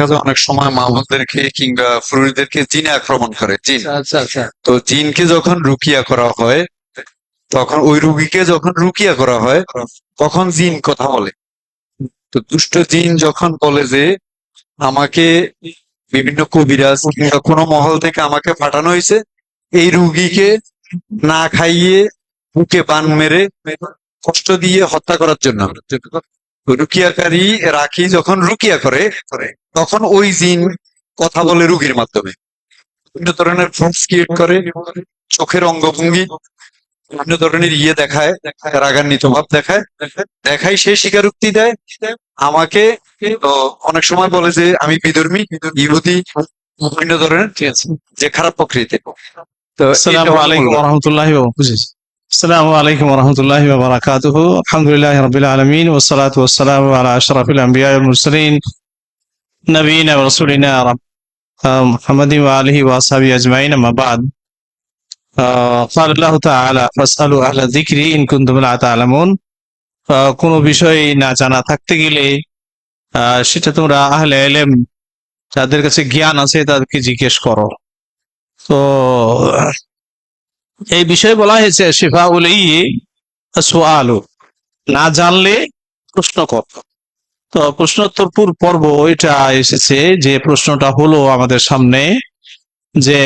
দেখা যায় অনেক সময় মা বোনদেরকে কিংবা পুরুষদেরকে জিনে আক্রমণ করে, জিন। আচ্ছা আচ্ছা তো জিনকে যখন রুকিয়া করা হয়, তখন ওই রুগীকে যখন রুকিয়া করা হয়, তখন জিন কথা বলে। তো দুষ্ট জিন যখন বলে যে আমাকে বিভিন্ন কবিরাজ কিংবা কোনো মহল থেকে আমাকে পাঠানো হয়েছে এই রুগীকে না খাইয়ে বুকে বান মেরে কষ্ট দিয়ে হত্যা করার জন্য। রুকিয়াকারী রাখি যখন রুকিয়া করে, তখন ওই জিন কথা বলে রুগীর মাধ্যমে, বিভিন্ন ধরনের ফোর্স ক্রিয়েট করে, চোখের অঙ্গভঙ্গি বিভিন্ন ধরনের দেখায়, রাগান্বিত ভাব দেখায়, দেখাই সে স্বীকারোক্তি দেয় আমাকে। তো অনেক সময় বলে যে আমি বিধর্মী, ইহুদি, বিভিন্ন ধরনের ঠিক আছে। যে খারাপ প্রকৃতি। তো এটা আসসালামু হলো আলাইকুম মূল। ওয়া রাহমাতুল্লাহি ওয়া বুঝেছি। আসসালামু আলাইকুম ওয়া রাহমাতুল্লাহি ওয়া বারাকাতুহু। আলহামদুলিল্লাহি রাব্বিল আলামিন ওয়াস সালাতু ওয়াস সালামু আলা আশরাফিল আমবিয়া ওয়াল মুরসালিন নবিয়িনা ওয়া রাসূলিনা মুহাম্মাদিন ওয়া আলিহি ওয়া আসহাবিহি আজমাইন আম্মা বা'দ। قال الله تعالى فاسألوا أهل الذكر إن كنتم لا تعلمون। কোনো বিষয় না জানা থাকতে গেলে সেটা তোমরা আহলে ইলম যাদের কাছে জ্ঞান আছে তাদেরকে জিজ্ঞেস করো। তো এই বিষয়ে বলা হয়েছে শিফাউল সুআলু, না জানলে প্রশ্ন কর। তো প্রশ্নোত্তর পর্ব এটা এসেছে, যে প্রশ্নটা হলো আমাদের সামনে যে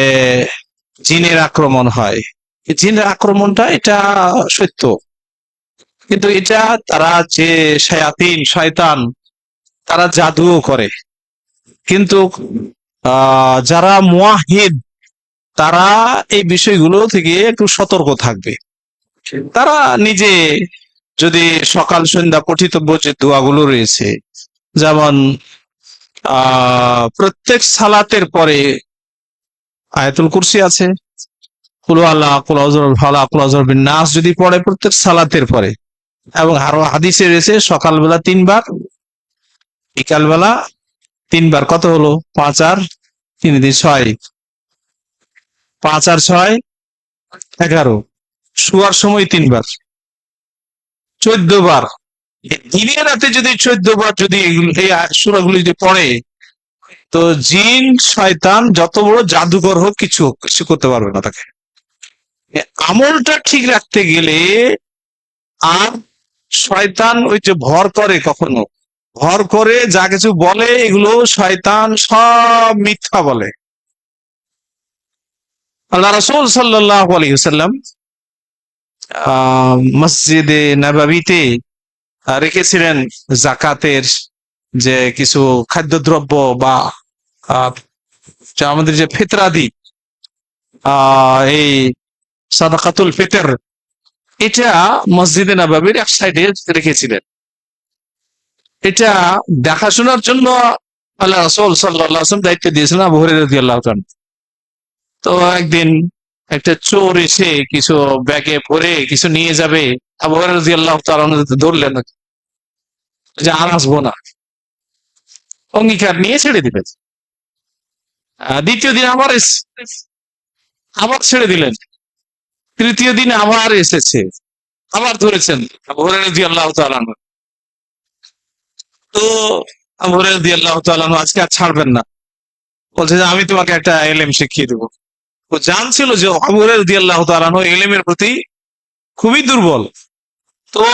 জিনের আক্রমণ হয়। এই জিনের আক্রমণটা এটা সত্য, কিন্তু এটা তারা যে শয়তান তারা জাদুও করে। কিন্তু যারা মুয়াহিদ তারা এই বিষয়গুলো থেকে একটু সতর্ক থাকবে। তারা নিজে যদি সকাল সন্ধ্যা পঠিতব্য যে দোয়াগুলো রয়েছে, যেমন প্রত্যেক সালাতের পরে আয়াতুল কুরসি আছে, কুল আল্লাহ কুল আউযুল ফালাক কুল আউযুল বিন নাস যদি পড়ে প্রত্যেক সালাতের পরে, এবং আরো হাদিসে রয়েছে সকালবেলা 3 বার, বিকালবেলা 3 বার। কত হলো? 5 আর 3 দিয়ে 6, 5 আর 6 11, শোয়ার সময় 3 বার, 14 বার। দিনে রাতে যদি 14 বার যদি এই সূরাগুলো যদি পড়ে, তো জিন শয়তান যত বড় জাদুকর হোক কিছু করতে পারবে না তাকে। আমলটা ঠিক রাখতে গেলে, আর শয়তান ওই যে ভর করে, কখনো ভর করে যা কিছু বলে এগুলো শয়তান সব মিথ্যা বলে। আল্লাহ রাসূল সাল্লাল্লাহু আলাইহি ওয়াসাল্লাম মসজিদে নববীতে রেখেছিলেন যাকাতের যে কিছু খাদ্যদ্রব্য বা যা আমাদের যে ফিতরাদি, এই সাদাকাতুল ফিতর, এটা মসজিদে নববীর এক সাইডে রেখেছিলেন। এটা দেখাশোনার জন্য আল্লাহ রাসূল সাল্লাল্লাহু আলাইহি ওয়াসাল্লাম দায়িত্ব দিয়েছিলেন আবু হুরায়রা রাদিয়াল্লাহু তাআলা। তো একদিন একটা চোর এসে কিছু ব্যাগে ভরে কিছু নিয়ে যাবে, আবু হুরায়রা রাদিয়াল্লাহু তাআলা ধরলেন যে আর আসবো না, অঙ্গীকার নিয়ে ছেড়ে দিলেন। দ্বিতীয় দিন আবার ছেড়ে দিলেন। তৃতীয় দিন আবার এসেছে, আবার ধরেছেন আবু হুরায়রা রাদিয়াল্লাহু তাআলা। তো আবু হুরায়রা রাদিয়াল্লাহু তাআলা আজকে আর ছাড়বেন না, বলছে যে আমি তোমাকে একটা ইলম শিখিয়ে দেবো। ও জানছিল যে আবু হুরায়রা রাদিয়াল্লাহু তাআলা ইলমের প্রতি খুবই দুর্বল। তো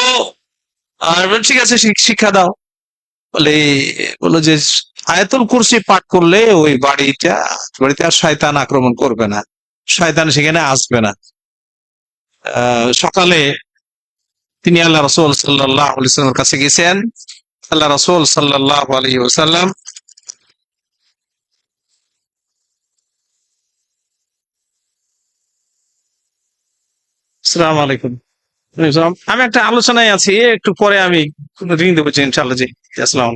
ঠিক আছে, শিক্ষা দাও। বললো যে আয়াতুল কুরসি পাঠ করলে ওই বাড়িতে আর শয়তান আক্রমণ করবে না, শয়তান সেখানে আসবে না। সকালে তিনি আল্লাহ রাসূল সাল্লাল্লাহু আলাইহি ওয়াসাল্লামের কাছে গেছেন। আল্লাহ রাসূল সাল্লাল্লাহু আলাইহি ওয়াসাল্লাম আসসালামু আলাইকুম, আমি একটা আলোচনায় আছি, একটু পরে আমি রিং দেবো ইনশাআল্লাহ। জি, আসসালাম।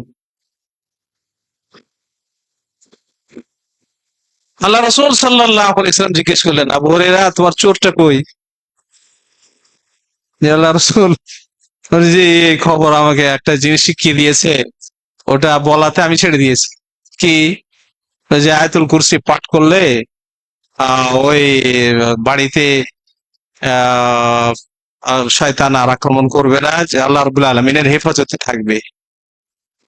আল্লাহ রাসূল সাল্লাল্লাহু আলাইহি ওয়াসাল্লাম জিজ্ঞেস করলেন, আবু হুরায়রা তোমার চোরটা কই? আল্লাহ রাসূল যে এই খবর আমাকে একটা জিনিস শিখিয়ে দিয়েছে, ওটা বলাতে আমি ছেড়ে দিয়েছি। কি? যে আয়াতুল কুরসি পাঠ করলে ওই বাড়িতে শয়তান আর আক্রমণ করবে না, যে আল্লাহ রাব্বুল আলামিনের হেফাজতে থাকবে।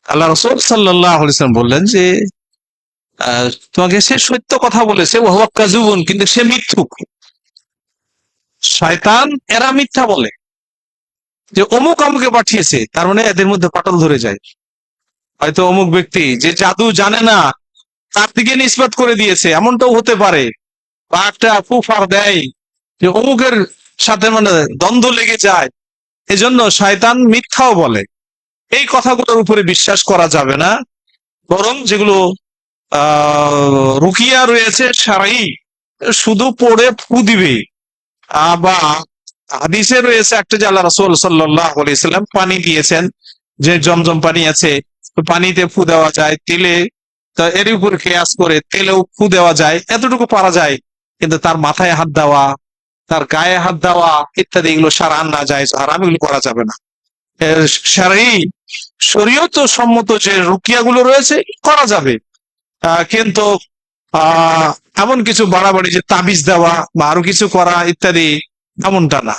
আল্লাহ রাসূল সাল্লাল্লাহু আলাইহি ওয়াসাল্লাম বললেন যে তোমাকে সে সত্য কথা বলেছে, ওয়া কাযুবুন, কিন্তু সে মিথ্যুক। শয়তান এরা মিথ্যা বলে যে অমুক আমাকে পাঠিয়েছে, তার মানে এদের মধ্যে ফাটল ধরে যায়। হয়তো অমুক ব্যক্তি যে জাদু জানে না, তার দিকে নিসবত করে দিয়েছে, এমনটাও হতে পারে। বা একটা ফুফার দেয় যে অমুকের সাথে মানে দ্বন্দ্ব লেগে যায়, এজন্য শয়তান মিথ্যাও বলে। এই কথাগুলোর উপরে বিশ্বাস করা যাবে না, বরং যেগুলো রুকিয়া রয়েছে শারঈ, শুধু পড়ে ফু দিবে। বা হাদিসে রয়েছে একটা যে আল্লাহ রাসূল সাল্লাল্লাহু আলাইহি ওয়াসাল্লাম পানি দিয়েছেন, যে জমজম পানি আছে, তো পানিতে ফু দেওয়া যায়, তেলে, তো এর উপর কিয়াস করে তেলেও ফু দেওয়া যায়, এতটুকু পারা যায়। কিন্তু তার মাথায় হাত দেওয়া, তার গায়ে হাত দেওয়া ইত্যাদি এগুলো শারআন না জায়েজ, হারাম, এগুলো করা যাবে না। শারঈ শরীয়ত সম্মত যে রুকিয়া গুলো রয়েছে করা যাবে, কিন্তু আহ এমন কিছু বাড়াবাড়ি যে তাবিজ দেওয়া বা আরো কিছু করা ইত্যাদি, এমনটা না।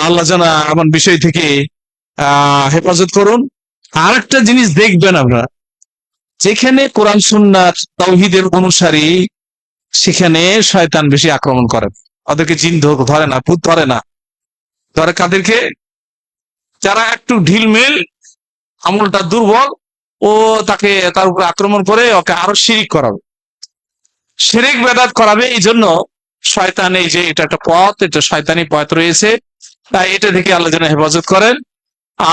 আল্লাহ যেন এমন বিষয় থেকে হেফাজত করুন। আর একটা জিনিস দেখবেন আপনারা, যেখানে কোরআন সুন্নাত তাওহীদের অনুসারী, সেখানে শয়তান বেশি আক্রমণ করে। ওদেরকে জিন ধরে না, ভূত ধরে না, ধরে কাদেরকে? যারা একটু ঢিলমিল, আমলটা দুর্বল, ও তাকে তার উপর আক্রমণ করে ওকে আরো শিরিক করাবে, শিরিক বেদাত করাবে। এই জন্য শয়তান, এই যে এটা একটা পথ, এটা শয়তানি পথ রয়েছে, তাই এটা থেকে আল্লাহ যেন হেফাজত করেন।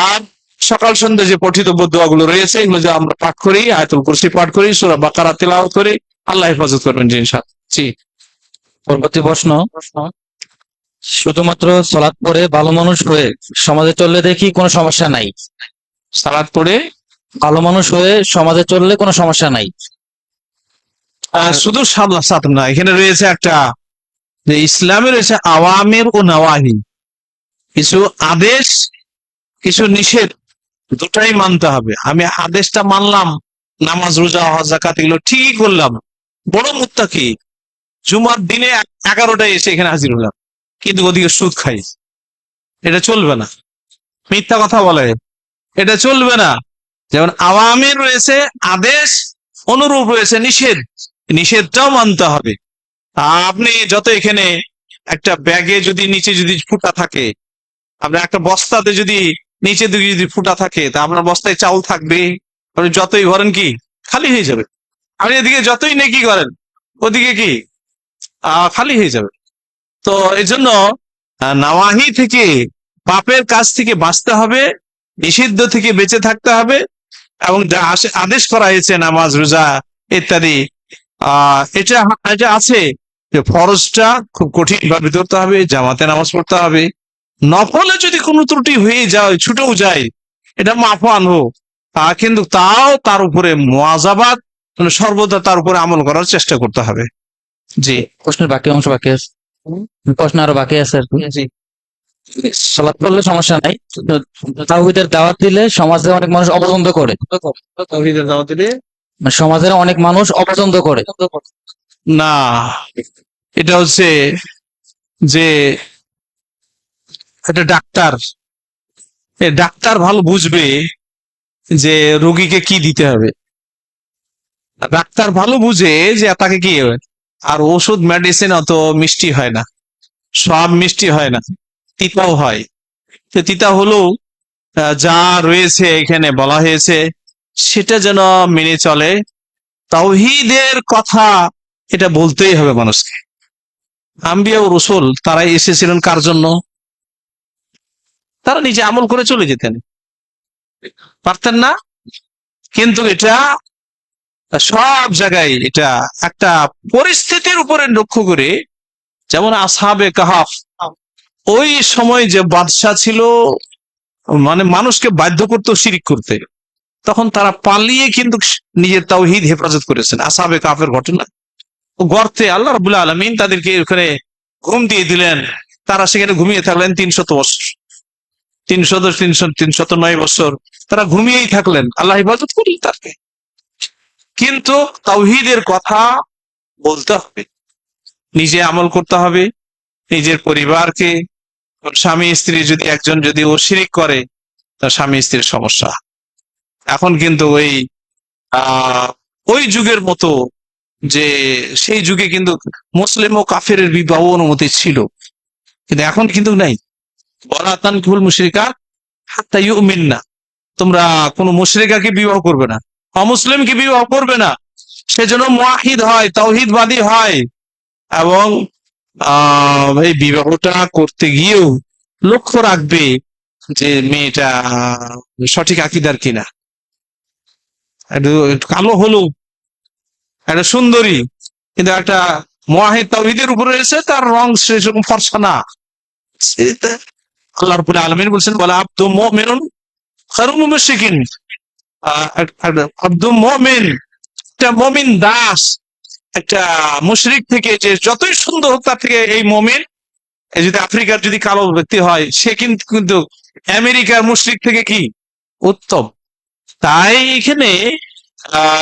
আর সকাল সন্ধ্যা যে পঠিত দোয়াগুলো রয়েছে, এগুলো যে আমরা পাঠ করি, আয়াতুল কুরসি পাঠ করি, সূরা বাকারা তিলাওয়াত করি, আল্লাহ হেফাজত করবেন জি ইনশাআল্লাহ। জি, পরবর্তী প্রশ্ন, শুধুমাত্র সালাত পড়ে ভালো মানুষ হয়ে সমাজে চললে দেখি কোনো সমস্যা নাই, সালাত পড়ে ভালো মানুষ হয়ে সমাজে চললে কোনো সমস্যা নাই। শুধু সাত না, এখানে রয়েছে একটা, যে ইসলামে রয়েছে আওয়ামির ও নাওয়াহি, কিছু আদেশ, কিছু নিষেধ, দুটাই মানতে হবে। আমি আদেশটা মানলাম, নামাজ, রোজা, হজ, যাকাত এগুলো ঠিকই করলাম, বড় মুত্তাকি, জুমার দিনে 11টায় এসে এখানে হাজির হলাম, কিন্তু ওদিকে সুদ খাই, এটা চলবে না। মিথ্যা কথা বলে, এটা চলবে না। যেমন আওয়ামির রয়েছে আদেশ, অনুরূপ রয়েছে নিষেধ, নিষেধটাও মানতে হবে। আপনি যত এখানে একটা ব্যাগে যদি নিচে যদি ফুটা থাকে, আপনার একটা বস্তাতে যদি নিচে দিকে যদি ফুটা থাকে, তা আপনার বস্তায় চাউল থাকবে? আপনি যতই ভরেন কি খালি হয়ে যাবে। আপনি এদিকে যতই নেকি করেন, ওদিকে কি খালি হয়ে যাবে। তো এই জন্য নাওয়াহি থেকে, পাপের কাজ থেকে বাঁচতে হবে, নিষিদ্ধ থেকে বেঁচে থাকতে হবে, এবং যা আদেশ করা হয়েছে নামাজ, রোজা ইত্যাদি, এটা এটা আছে যে ফরজটা খুব কঠিন ভাবে ধরতে হবে, জামাতে নামাজ পড়তে হবে। নফলে যদি কোনো ত্রুটি হয়ে যায়, ছুটেও যায়, এটা মাফ আনবো, কিন্তু তাও তার উপরে মুআযাবাত, মানে সর্বদা তার উপরে আমল করার চেষ্টা করতে হবে। জি, প্রশ্নের বাকি অংশ বাকি আছে, প্রশ্ন আরো বাকি আছে আর কি। জি। সালাত পড়লে সমস্যা নাই, তাওহীদের দাওয়াত দিলে সমাজে অনেক মানুষ অপছন্দ করে, তাওহীদের দাওয়াত দিলে মানে সমাজের অনেক মানুষ অপছন্দ করে। না, এটা হচ্ছে যে একটা ডাক্তার, ডাক্তার ভালো বুঝবে যে রোগীকে কি দিতে হবে। ডাক্তার ভালো বুঝে যে তাকে কি, আর ওষুধ মেডিসিন অত মিষ্টি হয় না, সব মিষ্টি হয় না, তিতাও হয়। তো তিতা হলেও যা রয়েছে এখানে বলা হয়েছে সেটা যেন মেনে চলে। তাওহীদের কথা এটা বলতেই হবে মানুষকে। আম্বিয়া ও রসুল তারা এসেছিলেন কার জন্য? তারা নিজে আমল করে চলে যেতেন, পারতেন না? কিন্তু এটা সব জায়গায় এটা একটা পরিস্থিতির উপরে লক্ষ্য করে, যেমন আসহাবে কাহাফ, ওই সময় যে বাদশা ছিল, মানে মানুষকে বাধ্য করতো শিরিক করতে, তখন তারা পালিয়ে কিন্তু নিজের তাওহীদ হেফাজত করেছেন। আসহাবে কাহাফের ঘটনা, গর্তে আল্লাহ রাব্বুল আলামিন তাদেরকে ওখানে ঘুম দিয়ে দিলেন, তারা সেখানে ঘুমিয়ে থাকলেন 300 বছর, 309 বছর তারা ঘুমিয়েই থাকলেন, আল্লাহ হেফাজত করলেন তাকে। কিন্তু তাওহীদের কথা বলতে হবে, নিজে আমল করতে হবে, নিজের পরিবারকে, স্বামী স্ত্রী যদি একজন যদি ও শিরিক করে, তার স্বামী স্ত্রীর সমস্যা। এখন কিন্তু ওই ওই যুগের মতো, যে সেই যুগে কিন্তু মুসলিম ও কাফের বিবাহ অনুমতি ছিল, কিন্তু এখন কিন্তু নাই। ওয়ালা তানকিহুল মুশরিকাত হাত্তা ইউমিননা, তোমরা কোনো মুশরিকাকে বিবাহ করবে না, অমুসলিমকে বিবাহ করবে না, সেজন্য মুয়াহিদ হয়, তাওহীদবাদী হয়। এবং এই বিবাহটা করতে গিয়েও লক্ষ্য রাখবে যে মেয়েটা সঠিক আকীদার কিনা। একটু একটু কালো হলো, একটা সুন্দরী, কিন্তু একটা মুয়াহিদ তাওহীদের উপরে রয়েছে, তার রং সেরকম ফর্সা না। আল্লাহ রাব্বুল আলামিন বলছেন ওয়ালা আব্দু মুমিনুন খায়রুম মিন মুশরিকিন। আব্দু মুমিন, একটা মুমিন দাস একটা মুশরিক থেকে যে যতই সুন্দর হোক, তার থেকে এই মুমিন, এই যদি আফ্রিকার যদি কালো ব্যক্তি হয়, সে কিন্তু কিন্তু আমেরিকার মুশরিক থেকে কি উত্তম। তাই এখানে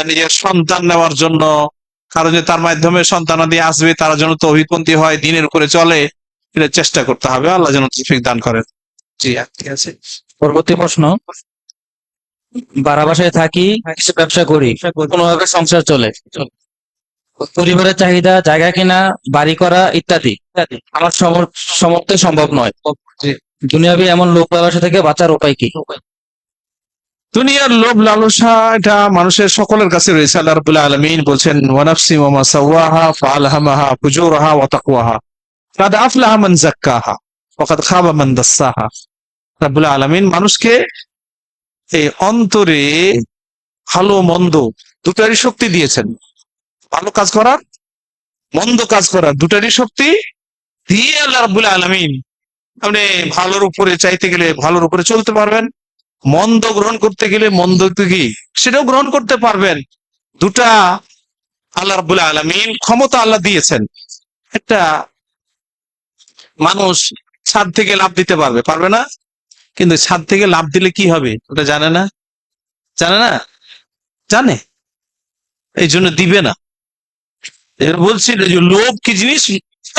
নিজের সন্তান নেওয়ার জন্য, কারণ যে তার মাধ্যমে সন্তানাদি আসবে, তারা যেন তৌহিদপন্থী হয়, দিনের উপরে চলে, এটা চেষ্টা করতে হবে। আল্লাহ যেন তৌফিক দান করেন। জি, ঠিক আছে। পরবর্তী প্রশ্ন, ভাড়া বাসায় থাকি, কিছু ব্যবসা করি, কোনোভাবে সংসার চলে, পরিবারের চাহিদা, জায়গা কিনা, বাড়ি করা ইত্যাদি আমার সমর্থে সম্ভব নয়। দুনিয়াবি এমন লোক লালসা থেকে বাঁচার উপায় কি? দুনিয়ার লোভ লালসা এটা মানুষের সকলের কাছে রয়েছে। আল্লাহ রাব্বুল আলামিন বলছেন ওয়া নাফসি ওয়া মা সাওয়াহা ফাআলহামাহা ফুজুরাহা ওয়া তাকওয়াহা কাদ আফলাহা মান যাক্কাহা ওয়া কাদ খাবা মান দাসসাহা। রাব্বুল আলামিন মানুষকে এই অন্তরে ভালো মন্দ দুটারই শক্তি দিয়েছেন। ভালো কাজ করার, মন্দ কাজ করার দুটারই শক্তি দিয়ে আল্লাহ রাব্বুল আলামিন আপনি ভালোর উপরে চাইতে গেলে ভালোর উপরে চলতে পারবেন, মন্দ গ্রহণ করতে গেলে মন্দ কি সেটাও গ্রহণ করতে পারবেন। দুটা আল্লাহ রাব্বুল আলামিন ক্ষমতা আল্লাহ দিয়েছেন। একটা মানুষ ছাদ থেকে লাফ দিতে পারবে, পারবে না? কিন্তু ছাদ থেকে লাফ দিলে কি হবে ওটা জানে না, জানে না, জানে, এই জন্য দিবে না। এবার বলছি যে লোভ কি জিনিস,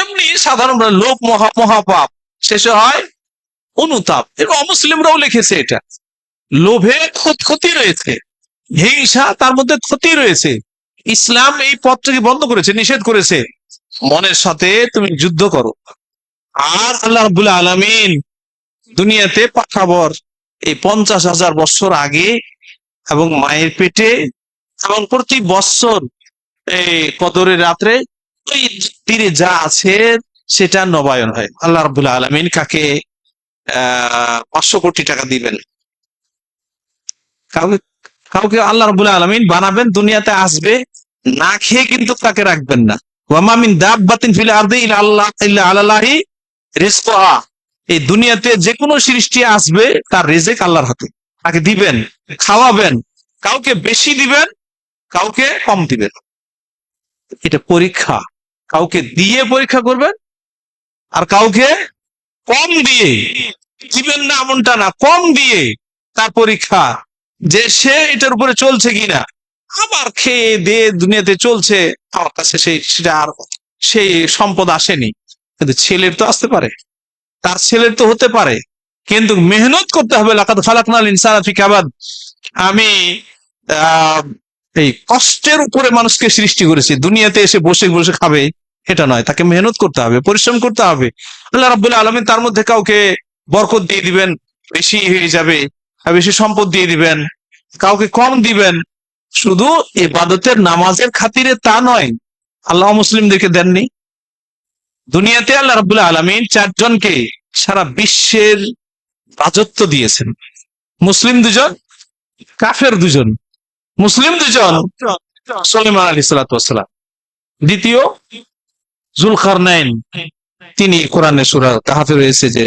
এমনি সাধারণ লোভ মহাপাপ, শেষে হয় অনুতাপ। এবং অমুসলিমরাও লিখেছে এটা, লোভে ক্ষতি রয়েছে, হিংসা তার মধ্যে ক্ষতি রয়েছে। ইসলাম এই পথটাকে বন্ধ করেছে, নিষেধ করেছে। মনের সাথে তুমি যুদ্ধ করো। আর আল্লাহ রাব্বুল আলামিন দুনিয়াতে পাঠাবর এই 50,000 বছর আগে এবং মায়ের পেটে, এবং প্রতি বছর এই কদরের রাত্রে ওই তীরে যা আছে সেটা নবায়ন হয়। আল্লাহ রাব্বুল আলামিন কাকে 500 কোটি টাকা দিবেন, কাউকে কাউকে আল্লাহ রাব্বুল আলামিন বানাবেন, দুনিয়াতে আসবে, না খেয়ে কিন্তু তাকে রাখবেন না। ওয়া মা মিন দাব্বাতিন ফিল আরদি ইল্লা আলাল্লাহি রিজকুহা। এই দুনিয়াতে যে কোনো সৃষ্টি আসবে, তার রিজিক আল্লাহর হাতে, তাকে দিবেন, খাওয়াবেন, কাউকে বেশি দিবেন, কাউকে কম দিবেন। এটা পরীক্ষা, কাউকে দিয়ে পরীক্ষা করবেন, আর কাউকে কম দিয়ে দিবেন না এমনটা না, কম দিয়ে তার পরীক্ষা, যে সে এটার উপরে চলছে কিনা। আবার খেয়ে দিয়ে দুনিয়াতে চলছে, আমার কাছে সেটা আর সেই সম্পদ আসেনি, কিন্তু ছেলের তো আসতে পারে, তার ছেলের তো হতে পারে, কিন্তু মেহনত করতে হবে। লাকাদ খালাকনাল ইনসানা ফি কাবাদ। আমি এই কষ্টের উপরে মানুষকে সৃষ্টি করেছি, দুনিয়াতে এসে বসে বসে খাবে এটা নয়, তাকে মেহনত করতে হবে, পরিশ্রম করতে হবে। আল্লাহ রাব্বুল আলামিন তার মধ্যে কাউকে বরকত দিয়ে দিবেন, বেশি হয়ে যাবে, বেশি সম্পদ দিয়ে দিবেন, কাউকে কম দিবেন। শুধু ইবাদতের নামাজের খাতিরে তা নয়, আল্লাহ মুসলিমদেরকে দেননি। দুনিয়াতে আল্লাহ রাব্বুল আলামিন 4 জনকে সারা বিশ্বের রাজত্ব দিয়েছেন। মুসলিম 2 জন, কাফের 2 জন। মুসলিম 2 জন সুলাইমান আলাইহিস সালাতু ওয়াস সালাম, দ্বিতীয় যুলকারনাইন। তিনি কোরআনের সূরা কাহফে রয়েছে যে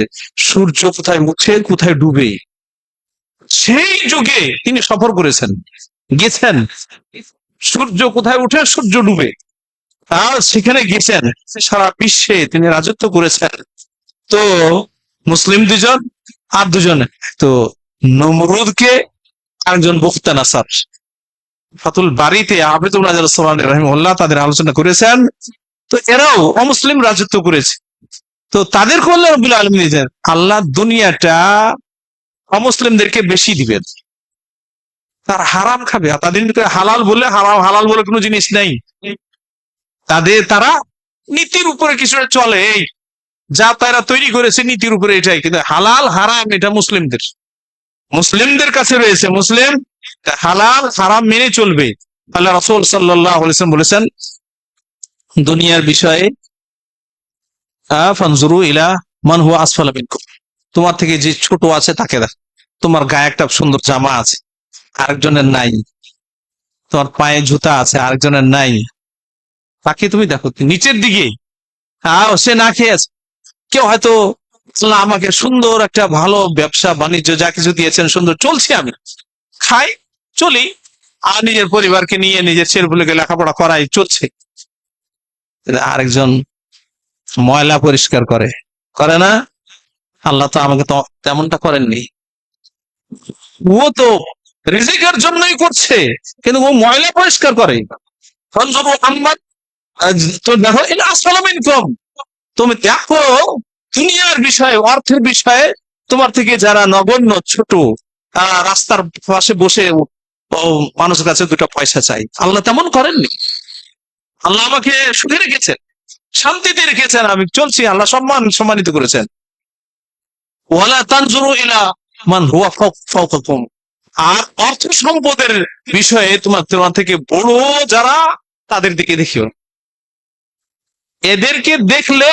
সূর্য কোথায় উঠে কোথায় ডুবে, সেই যুগে তিনি সফর করেছেন, গেছেন, সূর্য কোথায় উঠে সূর্য ডুবে, আর সেখানে গেছেন, সারা বিশ্বে তিনি রাজত্ব করেছেন। তো মুসলিম 2 জন, আর 2 জন তো নমরুদকে, আরেকজন বুখতানাসার। ফাতুল বাড়িতে আবেদুল রাজা সালানি রাহিমাহুল্লাহ তাদের আলোচনা করেছেন। তো এরাও অমুসলিম রাজত্ব করেছে। তো তাদেরকে আল্লাহ রাব্বুল আলামিন দিয়েছেন, আল্লাহ দুনিয়াটা অমুসলিমদেরকে বেশি দিবেন। তারা হারাম খাবে, আর তাদের ভিতরে হালাল বলে হালাল বলে কোনো জিনিস নেই। তারা নীতির উপরে কিছুটা চলে, এই যা তারা তৈরি করেছে নীতির উপরে এটাই, কিন্তু হালাল হারাম এটা মুসলিমদের কাছে রয়েছে। মুসলিম হালাল হারাম মেনে চলবে। আল্লাহ রাসূল সাল্লাল্লাহু আলাইহি ওয়াসাল্লাম বলেছেন দুনিয়ার বিষয়ে ফানজুরু ইলা মান হুয়া আসফালা মিনকুম, তোমার থেকে যে ছোট আছে তাকে দেখ। তোমার গায়ে একটা সুন্দর জামা আছে, আরেকজনের নাই। তোমার পায়ে জুতা আছে, আরেকজনের নাই। তাকে তুমি দেখো নিচের দিকে, সে না খেয়ে আছে। কেউ হয়তো আল্লাহ আমাকে সুন্দর একটা ভালো ব্যবসা বাণিজ্য যা কিছু দিয়েছেন, সুন্দর চলছি, আমি খাই চলি, আর নিজের পরিবারকে নিয়ে নিজের ছেলেপুলেকে লেখাপড়া করাই চলছে। আরেকজন ময়লা পরিষ্কার করে না? আল্লাহ তো আমাকে তো তেমনটা করেননি। ও তো রিজিকের জন্যই করছে, কিন্তু ও ময়লা পরিষ্কার করে। তো দেখো এটা আসসালাম ইনকাম, তুমি দেখো দুনিয়ার বিষয়ে অর্থের বিষয়ে তোমার থেকে যারা নগণ্য ছোট, রাস্তার পাশে বসে মানুষের কাছে দুটো পয়সা চাই, আল্লাহ তেমন করেননি। আল্লাহ আমাকে সুখে রেখেছেন, শান্তিতে রেখেছেন, আমি চলছি, আল্লাহ সম্মানিত করেছেন। ওয়ালা তানজুরু ইলা মান হুয়া ফাওকাকুম, আর অর্থ সম্পদের বিষয়ে তোমার থেকে বড় যারা, তাদের দিকে দেখিও। এদেরকে দেখলে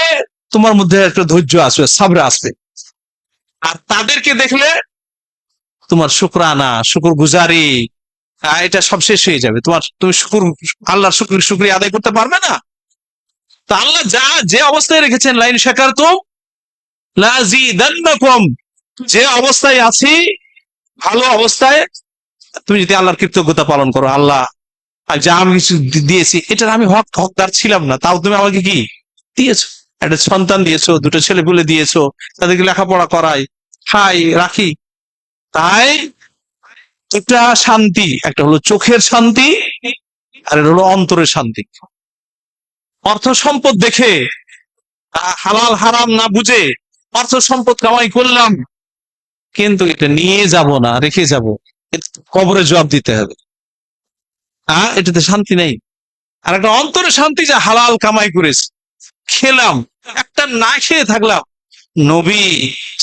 তোমার মধ্যে একটা ধৈর্য আসবে, সাবর আসবে। আর তাদেরকে দেখলে তোমার শুকরানা, শুকর গুজারি, এটা সব শেষ হয়ে যাবে। তুমি আল্লাহর শুকরিয়া আদায় করতে পারবে না। তা আল্লাহ যে অবস্থায় রেখেছেন, লাইন শাকারতুম লাযীদান্নাকুম, যে অবস্থায় আছি ভালো অবস্থায় তুমি যদি আল্লাহর কৃতজ্ঞতা পালন করো, আল্লাহ আর যা আমি কিছু দিয়েছি এটার আমি হকদার ছিলাম না, তাও তুমি আমাকে কি দিয়েছো, একটা সন্তান দিয়েছো, দুটো ছেলে পুলে দিয়েছো, তাদেরকে লেখাপড়া করাই, খাই রাখি। তাই দুটা শান্তি, একটা হলো চোখের শান্তি, আর এটা হলো অন্তরের শান্তি। অর্থ সম্পদ দেখে হালাল হারাম না বুঝে অর্থ সম্পদ কামাই করলাম, কিন্তু এটা নিয়ে যাব না, রেখে যাব, কবরে জবাব দিতে হবে, এটাতে শান্তি নেই। আর একটা অন্তরে শান্তি, যে হালাল কামাই করেছে, খেলাম, একটা না খেয়ে থাকলাম। নবী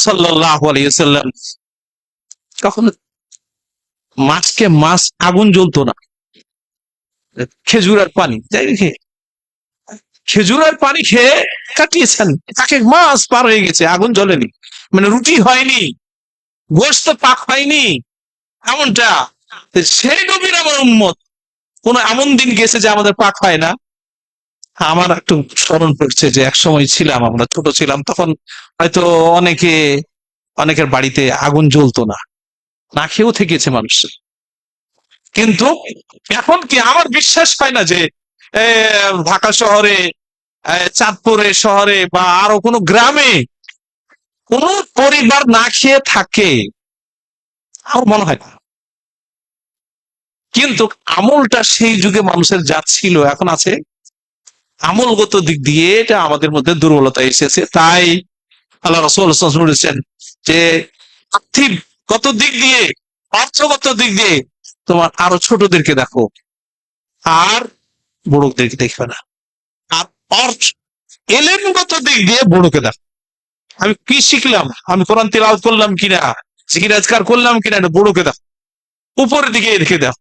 সাল্লাল্লাহু আলাইহি ওয়াসাল্লাম কখনো মাছ আগুন জ্বলতো না, খেজুর আর পানি যাই রেখে, খেজুর আর পানি খেয়ে কাটিয়েছেন, এক মাস পার হয়ে গেছে, আগুন জ্বলেনি, মানে রুটি হয়নি, গোশত পাক হয়নি, এমনটা। সেই নবীর আমার উম্মত, কোন এমন দিন গেছে যে আমাদের পাক হয় না? আমার একটু স্মরণ পড়ছে যে এক সময় ছিলাম, আমরা ছোট ছিলাম, তখন হয়তো অনেকের বাড়িতে আগুন জ্বলতো না, না খেয়েও থেকেছে মানুষ। কিন্তু এখন কি আমার বিশ্বাস হয় না যে ঢাকা শহরে, চাঁদপুরে শহরে বা আরো কোনো গ্রামে কোন পরিবার না খেয়ে থাকে, আমার মনে হয় না। কিন্তু আমলটা সেই যুগে মানুষের যা ছিল এখন আছে, আমলগত দিক দিয়ে এটা আমাদের মধ্যে দুর্বলতা এসেছে। তাই আল্লাহ রাসূল সাল্লাল্লাহু আলাইহি ওয়াসাল্লাম বলেছেন যে আর্থিকগত দিক দিয়ে, অর্থগত দিক দিয়ে তোমার আরো ছোটদেরকে দেখো, আর বড়দেরকে দেখবে না। আর এলেমগত দিক দিয়ে বড়কে দেখো, আমি কি শিখলাম, আমি কোরআন তিলাওয়াত করলাম কিনা, জিকির আজকার করলাম কিনা, এটা বড়কে দেখো, উপরের দিকে রেখে দাও।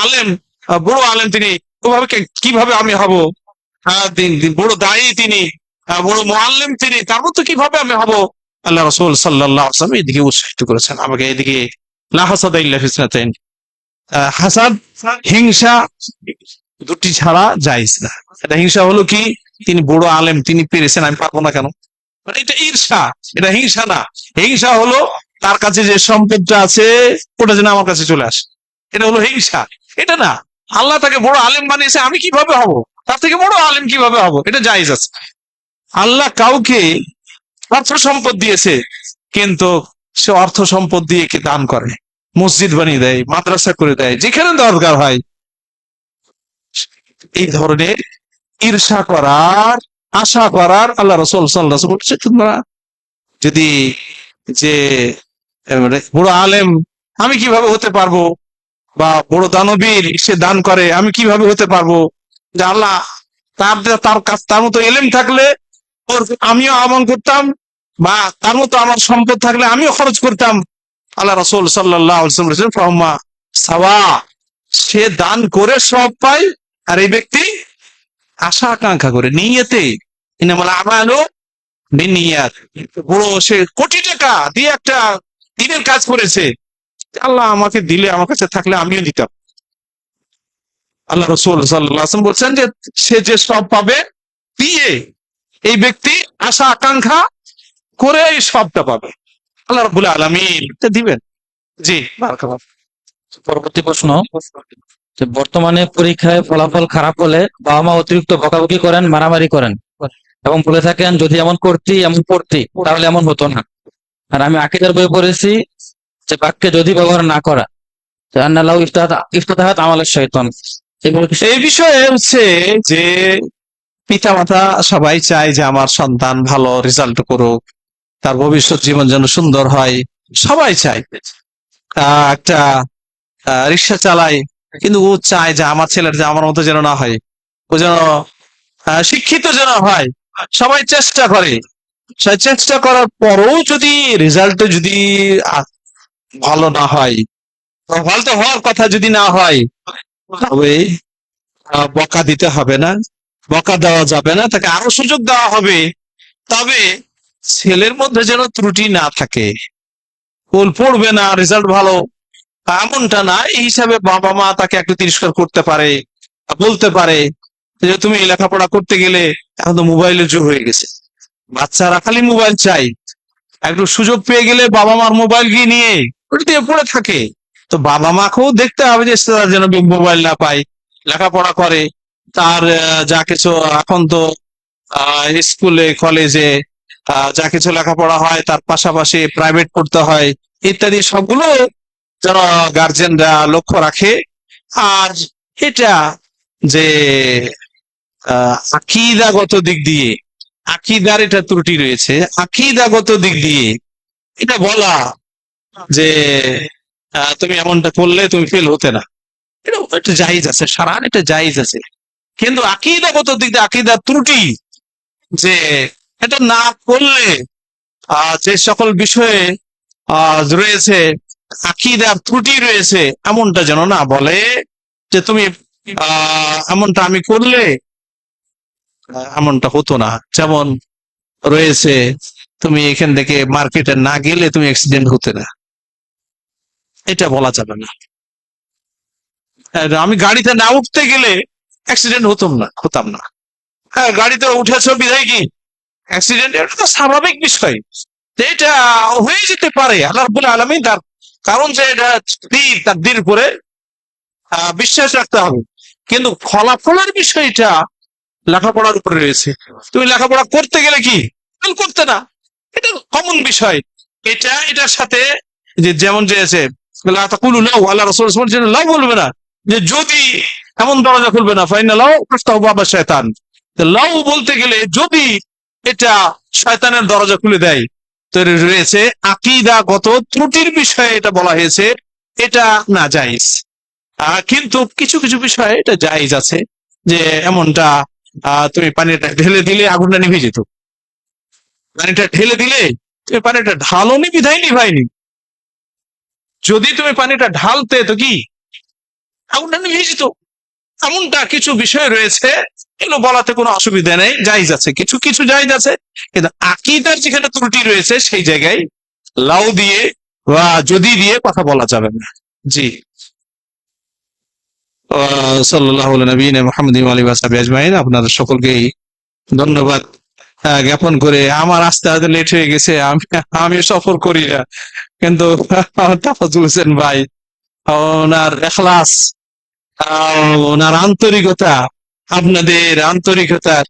আলেম, বড় আলেম তিনি, ওভাবে কিভাবে আমি হব, বড় দায়ী তিনি, বড় মুআল্লিম তিনি, তার মতো কিভাবে আমি হব? আল্লাহ রাসূল সাল্লাল্লাহু আলাইহি ওয়াসাল্লাম এদিকে উৎসাহিত করেছেন আমাকে, এদিকে লা হাসাদা ইল্লা ফিসনাতাইন, হাসাদ, হিংসা দুটি ছাড়া জায়েজ না। এটা হিংসা হলো কি, তিনি বড় আলেম, তিনি পেরেছেন, আমি পারবো না কেন, মানে এটা ঈর্ষা, এটা হিংসা না। হিংসা হলো তার কাছে যে সম্পদটা আছে ওটা যেন আমার কাছে চলে আসে, এটা হলো হিংসা। এটা না, আল্লাহ তাকে বড় আলেম বানিয়েছে, আমি কিভাবে হব, তার থেকে বড় আলেম কিভাবে হব, এটা জায়েজ আছে। আল্লাহ কাউকে অর্থ সম্পদ দিয়েছে, কিন্তু সে অর্থ সম্পদ দিয়ে কি দান করে, মসজিদ বানিয়ে দেয়, মাদ্রাসা করে দেয়, যেখানে দরকার হয়। এই ধরনের ঈর্ষা করার, আশা করার, আল্লাহ রাসূল সাল্লাল্লাহু আলাইহি ওয়াসাল্লাম বলছে তোমরা যদি যে বড় আলেম আমি কিভাবে হতে পারবো, বা বড় দানবীর সে দান করে, আমি কিভাবে হতে পারবো? যে আল্লাহ, তার মতো এলেম থাকলে আমিও আমল করতাম, বা তার মতো আমার সম্পদ থাকলে আমিও খরচ করতাম। আল্লাহ রাসূল সাল্লাল্লাহু আলাইহি ওয়াসাল্লাম বলেছেন, ফাহুমা সাওয়া, সে দান করে সব পায়, আর এই ব্যক্তি আশা আকাঙ্ক্ষা করে, নিয়তে, ইন্নামাল আমালু বিন্নিয়াত, বড় সে কোটি টাকা দিয়ে একটা দিনের কাজ করেছে, আল্লাহ আমাকে দিলে, আমার কাছে থাকলে আমিও দিতাম। আল্লাহ রাসূল সাল্লাল্লাহু আলাইহি ওয়াসাল্লাম বলছেন যে সে যে সব পাবে দিয়ে, এই ব্যক্তি আশা আকাঙ্ক্ষা করে এই সবটা পাবে, আল্লাহ রাব্বুল আলামিন দিবেন। জি, বারাকাল্লাহ। পরবর্তী প্রশ্ন, যে বর্তমানে পরীক্ষায় ফলাফল খারাপ হলে বাবা মা অতিরিক্ত বকাবকি করেন, মারামারি করেন এবং বলে থাকেন যদি এমন করতি এমন পড়তি তাহলে এমন হতো না। আর আমি আকীদার বই পড়েছি যে বাক্যে যদি ব্যবহার না করা, যে আন্না লাউ ইফতাহাত আমালের শয়তান, এগুলো কি এই বিষয়ে হচ্ছে যে পিতা মাতা সবাই চায় যে আমার সন্তান ভালো রেজাল্ট করুক, তার ভবিষ্যৎ জীবন যেন সুন্দর হয়, সবাই চায়। একটা রিক্সা চালায়, কিন্তু ও চায় যে আমার ছেলের যে আমার মতো যেন না হয়, ও যেন শিক্ষিত যেন হয়। সবাই চেষ্টা করে, সে চেষ্টা করার পরও যদি রেজাল্টে যদি আহ, ভালো না হয়, ভালো তো হওয়ার কথা যদি না হয়, তবে বকা দিতে হবে না, বকা দেওয়া যাবে না, তাকে আরো সুযোগ দেওয়া হবে। তবে ছেলের মধ্যে যেন ত্রুটি না থাকে, কোল পড়বে না, রেজাল্ট ভালো এমনটা না, এই হিসাবে বাবা মা তাকে একটু তিরস্কার করতে পারে, বলতে পারে যে তুমি লেখাপড়া করতে গেলে, এখন তো মোবাইলের যুগ হয়ে গেছে, বাচ্চারা খালি মোবাইল চাই, একটু সুযোগ পেয়ে গেলে বাবা মার মোবাইল গিয়ে নিয়ে ওটা দিয়ে পড়ে থাকে। তো বাবা মাকেও দেখতে হবে যে তারা যেন মোবাইল না পায়, লেখাপড়া করে। তার যা কিছু এখন তো স্কুলে কলেজে যা কিছু লেখাপড়া হয়, তার পাশাপাশি প্রাইভেট পড়তে হয়, ইত্যাদি সবগুলো যেন গার্জেনরা লক্ষ্য রাখে। আর এটা যে আকীদাগত দিক দিয়ে, আকীদার এটা ত্রুটি রয়েছে, আকীদাগত দিক দিয়ে এটা বলা যে তুমি এমনটা করলে তুমি ফেল হতে না, এটা জায়েজ আছে, সারান এটা জায়েজ আছে। কিন্তু আকীদাগত দিক দিয়ে আকীদার ত্রুটি, যে এটা না করলে যে সকল বিষয়ে রয়েছে আকীদার ত্রুটি রয়েছে, এমনটা যেন না বলে যে তুমি এমনটা আমি করলে এমনটা হতো না। যেমন রয়েছে, তুমি এখান থেকে মার্কেটে না গেলে তুমি অ্যাক্সিডেন্ট হতে না, এটা বলা যাবে না। আমি গাড়িতে না উঠতে গেলে অ্যাক্সিডেন্ট হতাম না। হ্যাঁ, গাড়িতে উঠেছো বিধায় কি অ্যাক্সিডেন্ট, এটা তো স্বাভাবিক বিষয়, এটা হয়ে যেতে পারে। আল্লাহ রাব্বুল আলামিন তার, কারণ যে এটা তাকদীর উপরে বিশ্বাস রাখতে হবে। কিন্তু ফলাফলের বিষয়টা লেখাপড়ার উপরে রয়েছে। তুমি লেখাপড়া করতে গেলে কি ফেল করতে না, এটা কমন বিষয়। এটার সাথে যে যেমন যে আছে লা তাকুলু লাউ, আল্লাহ রাসূল সাল্লাল্লাহু আলাইহি ওয়াসাল্লাম লাউ বলবে না, যে যদি এমন দরজা খুলবে না, ফাইনা লাউ তাফতাহু বাবা শয়তান। লাউ বলতে গেলে যদি এটা শয়তানের দরজা খুলে দেয়, তো রয়েছে আকীদাগত ত্রুটির বিষয়ে এটা বলা হয়েছে, এটা না জায়েজ। কিন্তু কিছু কিছু বিষয়ে এটা জায়েজ আছে, যে এমনটা তুমি পানিটা ঢেলে দিলে আগুনটা নিভে যেত, পানিটা ঢেলে দিলে তুমি পানিটা ঢালোনি বিধায় নিভাইনি, যদি তুমি পানিটা ঢালতে তো কি আগুনটা নিভে যেত। এমনটা কিছু বিষয় রয়েছে, এগুলো বলাতে কোনো অসুবিধা নেই, জায়েজ আছে, কিছু কিছু জায়েজ আছে। কিন্তু আকীদার যেখানে ত্রুটি রয়েছে সেই জায়গায় লাউ দিয়ে বা যদি দিয়ে কথা বলা যাবে না। জি, সাল্লাল্লাহু আলা নবিয়িনা মুহাম্মাদিন ওয়া আলিহি ওয়া সাহবিহি আজমাইন। আপনাদের সকলকেই ধন্যবাদ জ্ঞাপন করে, আমার আসতে হয়তো লেট হয়ে গেছে, আমি সফর করি না, কিন্তু তাফাজ্জুল হোসেন ভাই, ওনার ইখলাস, ওনার আন্তরিকতা, আপনাদের আন্তরিকতার,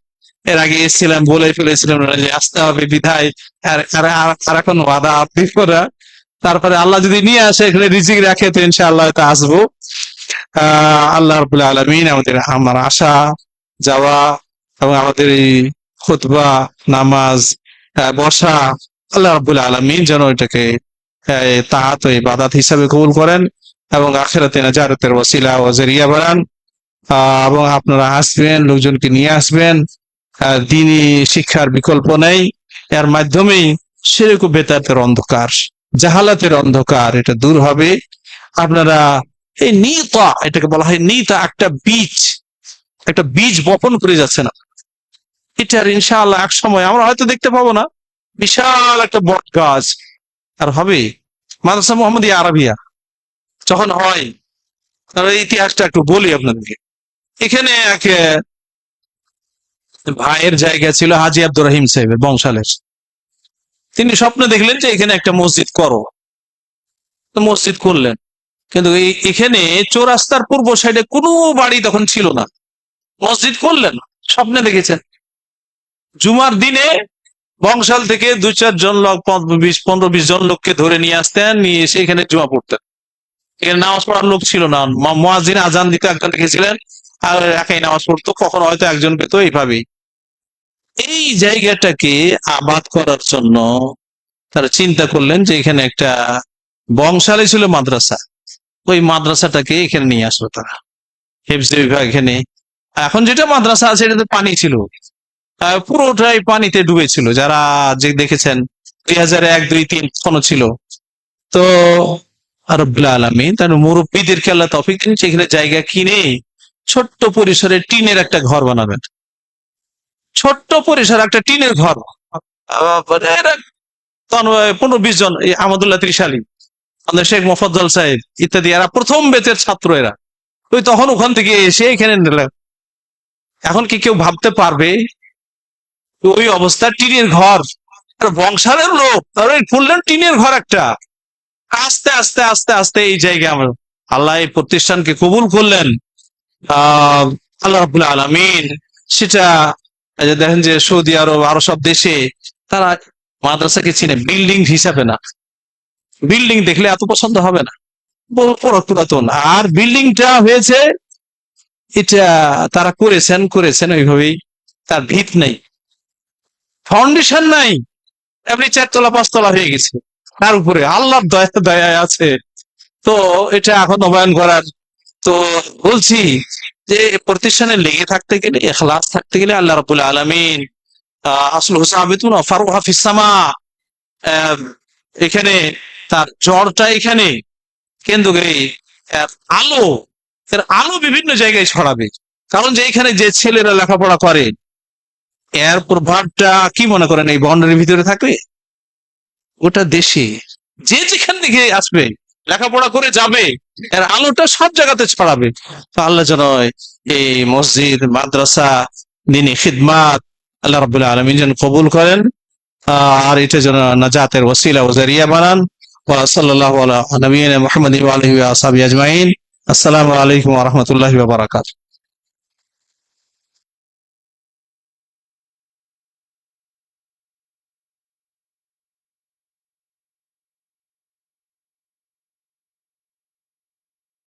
এর আগে এসেছিলাম বলে ফেলেছিলাম যে আসতে হবে বিধায় আর এখন বাধা আপনি করা, তারপরে আল্লাহ যদি নিয়ে আসে এখানে রিজিক রাখে তো ইনশাআল্লাহ হয়তো আসবো। আল্লাহ রাব্বুল আলামিন আমাদের আমার আসা যাওয়া এবং আমাদের এই খুতবা, নামাজ, বসা, আল্লাহ রাব্বুল আলামিন যেন এটাকে তাআত ও ইবাদত হিসাবে কবুল করেন। এবং আখিরাতে নাজারাতের ওসিলা ও জরিয়া বানান। এবং আপনারা আসবেন, লোকজনকে নিয়ে আসবেন। দ্বীনি শিক্ষার বিকল্প নেই। এর মাধ্যমেই শিরক ও বেদাতের অন্ধকার, জাহালাতের অন্ধকার এটা দূর হবে। আপনারা এই নিতা, এটাকে বলা হয় নিতা, একটা বীজ বপন করে যাচ্ছে না। এটার ইনশাআল্লাহ এক সময় আমরা হয়তো দেখতে পাবো না, বিশাল একটা বট গাছ আর হবে। মাদ্রাসা মুহাম্মাদিয়া আরাবিয়া যখন হয়, তার ইতিহাসটা একটু বলি আপনাদেরকে। এখানে এক ভাইয়ের জায়গা ছিল হাজী আব্দুর রহিম সাহেবের বংশালের। তিনি স্বপ্নে দেখলেন যে এখানে একটা মসজিদ করো, তো মসজিদ করলেন। কিন্তু এখানে চৌরাস্তার পূর্ব সাইডে কোনো বাড়ি তখন ছিল না, মসজিদ করলেন, স্বপ্নে দেখেছেন। জুমার দিনে বংশাল থেকে 2-4 জন লোক, 15-20 জন লোককে ধরে নিয়ে আসতেন, নিয়ে এসে এখানে জুমা পড়তেন। এখানে নামাজ পড়ার লোক ছিল না, মুয়াজ্জিন আজান দিতে একজন রেখেছিলেন, আর একাই নামাজ পড়তো, কখনো হয়তো একজন পেতো। এইভাবেই এই জায়গাটাকে আবাদ করার জন্য তারা চিন্তা করলেন যে এখানে একটা বংশালে ছিল মাদ্রাসা, ওই মাদ্রাসাটাকে এখানে নিয়ে আসলো তারা, হেফজ বিভাগ এখানে। এখন যেটা মাদ্রাসা আছে এটাতে পানি ছিল, পুরোটাই পানিতে ডুবেছিল। যারা যে দেখেছেন 2001, 2, 3 তখনও ছিল। তো রব্বুল আলামিন তার মুরব্বীদেরকে আল্লাহ তৌফিক দিন, সেখানে জায়গা কিনে ছোট্ট পরিসরে টিনের একটা ঘর বানাবেন। ছোট্ট পরিসর একটা টিনের ঘর। 15-20 জন, এই আহমদুল্লাহ ত্রিশালী, আমাদের শেখ মোফাজ্জল সাহেব ইত্যাদি, এরা প্রথম বেচের ছাত্র। এরা ওই তখন ওখান থেকে এসে এখানে নিলেন। এখন কি কেউ ভাবতে পারবে ওই অবস্থা? টিনের ঘর, বংশালের লোক, তারা খুললেন টিনের ঘর একটা। আস্তে আস্তে আস্তে আস্তে এই জায়গায় আমরা আল্লাহ এই প্রতিষ্ঠানকে কবুল করলেন। আল্লাহ রাব্বুল আলামিন সেটা দেখেন যে সৌদি আরব আরো সব দেশে তারা মাদ্রাসাকে চিনে বিল্ডিং হিসাবে না। বিল্ডিং দেখলে এত পছন্দ হবে না, পুরাতন। আর বিল্ডিংটা হয়েছে, এটা তারা করেছেন ওইভাবেই। তার ভিত নেই, ফাউন্ডেশন নাই, এমনি 4 তলা 5 তলা হয়ে গেছে। তার উপরে আল্লাহর দয়া আছে। তো এটা এখন নবায়ন করার, তো বলছি যে প্রতিষ্ঠানে লেগে থাকতে গেলে, ইখলাস থাকতে গেলে আল্লাহ রাব্বুল আলামিন আসলুহু সাবিতুন ওয়া ফারউহা ফিস সামা, এখানে তার জড়টা এখানে, কিন্তু আলো, এর আলো বিভিন্ন জায়গায় ছড়াবে। কারণ যে এখানে যে ছেলেরা লেখাপড়া করে, এর প্রভাবটা কি মনে করেন এই বন্ডের ভিতরে থাকবে? গোটা দেশে যে যেখান থেকে আসবে, লেখাপড়া করে যাবে, এর আলোটা সব জায়গাতে ছড়াবে। তো আল্লাহ যেন এই মসজিদ, মাদ্রাসা, দ্বীনি খিদমাত আল্লাহ রাব্বুল আলামিন যেন কবুল করেন, আর এটা যেন নাজাতের ওসিলা ও জারিয়া বানান। ওয়া সাল্লাল্লাহু আলা নবিয়িনা মুহাম্মাদিন ওয়া আলিহি ওয়া আসহাবিহি আজমাইন। আসসালামু আলাইকুম ওয়া রাহমাতুল্লাহি ওয়া বারাকাতুহু।